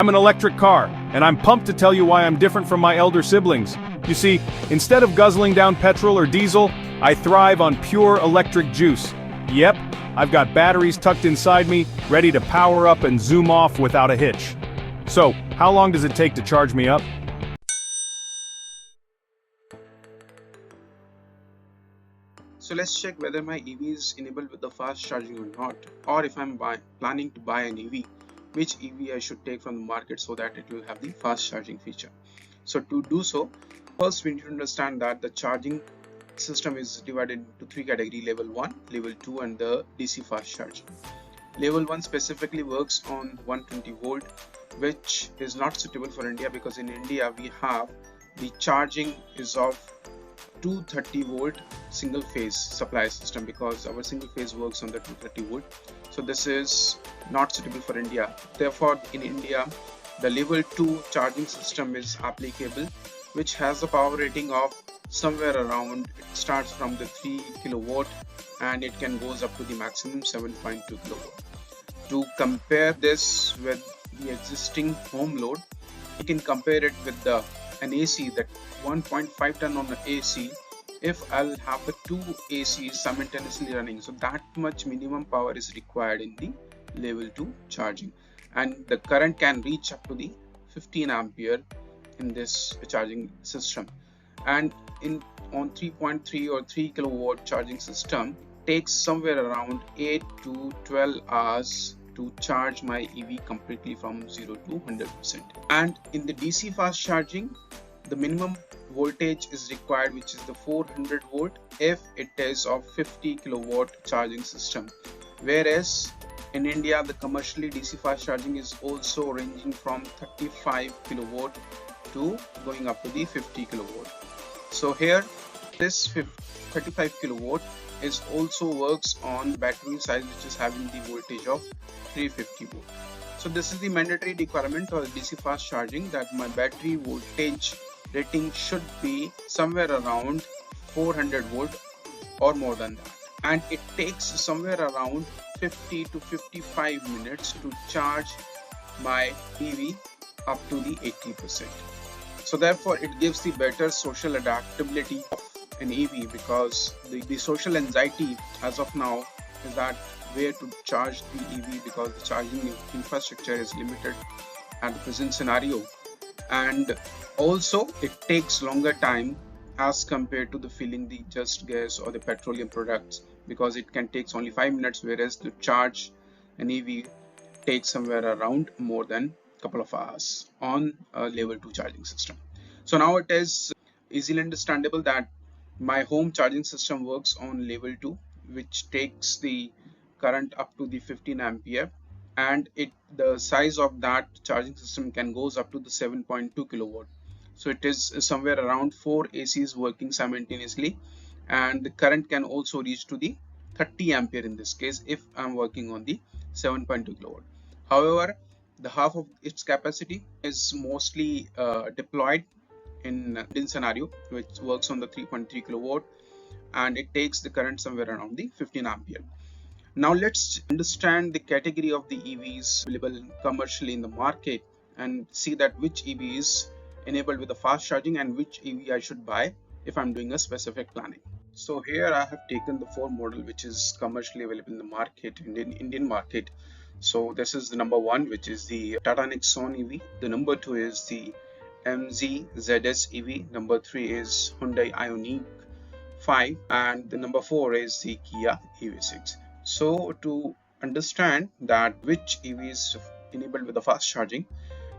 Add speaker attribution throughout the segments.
Speaker 1: I'm an electric car, and I'm pumped to tell you why I'm different from my elder siblings. You see, instead of guzzling down petrol or diesel, I thrive on pure electric juice. Yep, I've got batteries tucked inside me, ready to power up and zoom off without a hitch. So, how long does it take to charge me up?
Speaker 2: So let's check whether my EV is enabled with the fast charging or not, or if I'm planning to buy an EV, which EV I should take from the market so that it will have the fast charging feature. So to do so, first we need to understand that the charging system is divided into three categories: level 1, level 2 and the DC fast charging. Level 1 specifically works on 120 volt, which is not suitable for India because in India we have the charging is of 230 volt single phase supply system, because our single phase works on the 230 volt. So this is not suitable for India. Therefore in India the level 2 charging system is applicable, which has a power rating of somewhere around, it starts from the 3 kilowatt and it can goes up to the maximum 7.2 kilowatt. To compare this with the existing home load, you can compare it with an AC, that 1.5 ton on an AC. If I'll have the two ACs simultaneously running, so that much minimum power is required in the level 2 charging, and the current can reach up to the 15 ampere in this charging system. And on 3.3 or 3 kilowatt charging system takes somewhere around 8 to 12 hours to charge my EV completely from 0 to 100%. And in the DC fast charging, the minimum voltage is required, which is the 400 volt if it is of 50 kilowatt charging system, whereas in India the commercially DC fast charging is also ranging from 35 kilowatt to going up to the 50 kilowatt. So here this 35 kilowatt is also works on battery size, which is having the voltage of 350 volt. So this is the mandatory requirement for DC fast charging, that my battery voltage rating should be somewhere around 400 volt or more than that, and it takes somewhere around 50 to 55 minutes to charge my EV up to the 80%. So therefore it gives the better social adaptability of an EV, because the social anxiety as of now is that where to charge the EV, because the charging infrastructure is limited at the present scenario, and also it takes longer time as compared to the filling the just gas or the petroleum products, because it can take only 5 minutes, whereas to charge an EV takes somewhere around more than a couple of hours on a level 2 charging system. So now it is easily understandable that my home charging system works on level 2, which takes the current up to the 15 ampere, and the size of that charging system can goes up to the 7.2 kilowatt. So it is somewhere around 4 ACs working simultaneously, and the current can also reach to the 30 ampere in this case if I'm working on the 7.2 kilowatt. However, the half of its capacity is mostly deployed in Indian scenario, which works on the 3.3 kilowatt, and it takes the current somewhere around the 15 ampere. Now let's understand the category of the EVs available commercially in the market and see that which EV is enabled with the fast charging and which EV I should buy if I'm doing a specific planning. So here I have taken the 4 model which is commercially available in the market, in the Indian market. So this is the number 1, which is the Tata Nexon EV. The number 2 is the MG ZS EV. Number 3 is Hyundai Ioniq 5, and the number 4 is the Kia EV6. So to understand that which EV is enabled with the fast charging,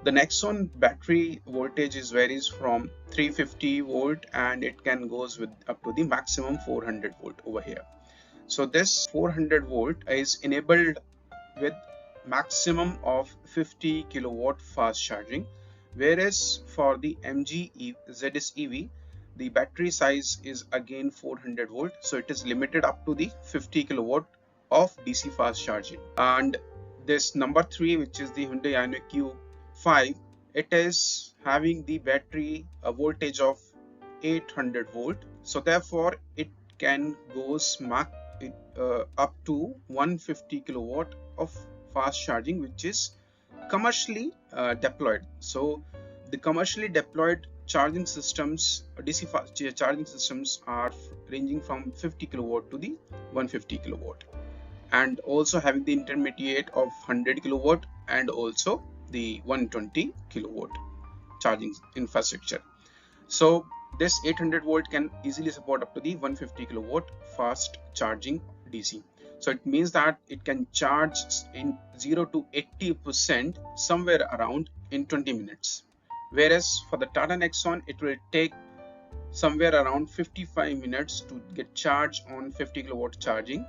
Speaker 2: the Nexon battery voltage varies from 350 volt and it can goes with up to the maximum 400 volt over here. So this 400 volt is enabled with maximum of 50 kilowatt fast charging, whereas for the MG ZS EV the battery size is again 400 volt, so it is limited up to the 50 kilowatt of DC fast charging. And this number 3, which is the Hyundai Ioniq 5, it is having the battery voltage of 800 volt, so therefore it can goes up to 150 kilowatt of fast charging, which is commercially deployed. So the commercially deployed charging systems, DC fast charging systems, are ranging from 50 kilowatt to the 150 kilowatt, and also having the intermediate of 100 kilowatt and also the 120 kilowatt charging infrastructure. So this 800 volt can easily support up to the 150 kilowatt fast charging DC. So it means that it can charge in 0 to 80% somewhere around in 20 minutes. Whereas for the Tata Nexon, it will take somewhere around 55 minutes to get charged on 50 kilowatt charging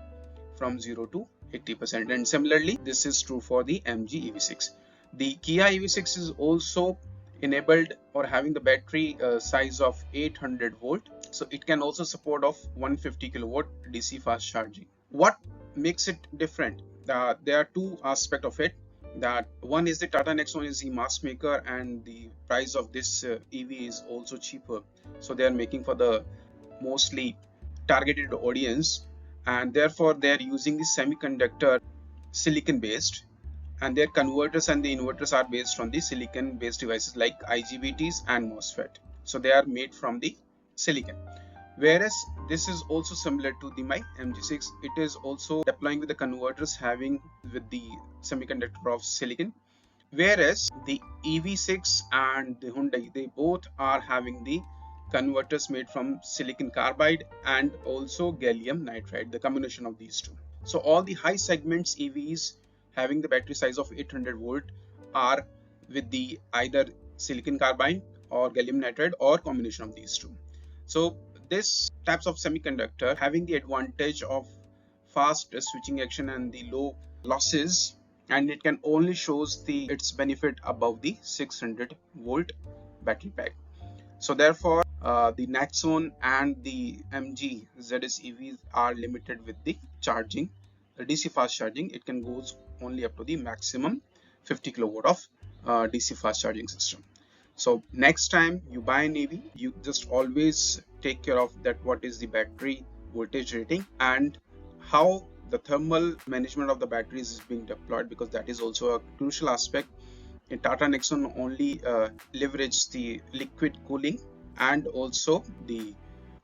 Speaker 2: from 0 to 80%. And similarly, this is true for the MG EV6. The Kia EV6 is also enabled or having the battery size of 800 volt, so it can also support of 150 kilowatt DC fast charging. What makes it different? There are two aspects of it. That one is the Tata Nexon is the mass maker, and the price of this EV is also cheaper, so they are making for the mostly targeted audience, and therefore they are using the semiconductor silicon based, and their converters and the inverters are based on the silicon based devices like IGBTs and MOSFET. So they are made from the silicon. Whereas this is also similar to the my MG6, it is also deploying with the converters having with the semiconductor of silicon. Whereas the EV6 and the Hyundai, they both are having the converters made from silicon carbide and also gallium nitride, the combination of these two. So all the high segments EVs having the battery size of 800 volt are with the either silicon carbide or gallium nitride or combination of these two. So this types of semiconductor having the advantage of fast switching action and the low losses, and it can only shows its benefit above the 600 volt battery pack. So therefore the Nexon and the MG ZS EVs are limited with the charging, the DC fast charging. It can goes only up to the maximum 50 kilowatt of DC fast charging system. So next time you buy an EV, you just always take care of that what is the battery voltage rating and how the thermal management of the batteries is being deployed, because that is also a crucial aspect. In Tata Nexon only leverage the liquid cooling and also the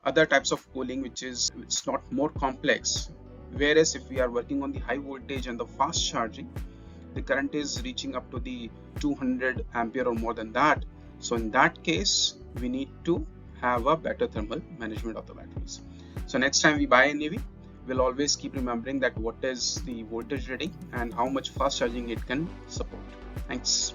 Speaker 2: other types of cooling, which is it's not more complex. Whereas if we are working on the high voltage and the fast charging, the current is reaching up to the 200 ampere or more than that. So in that case, we need to have a better thermal management of the batteries. So next time we buy an EV, we'll always keep remembering that what is the voltage rating and how much fast charging it can support. Thanks.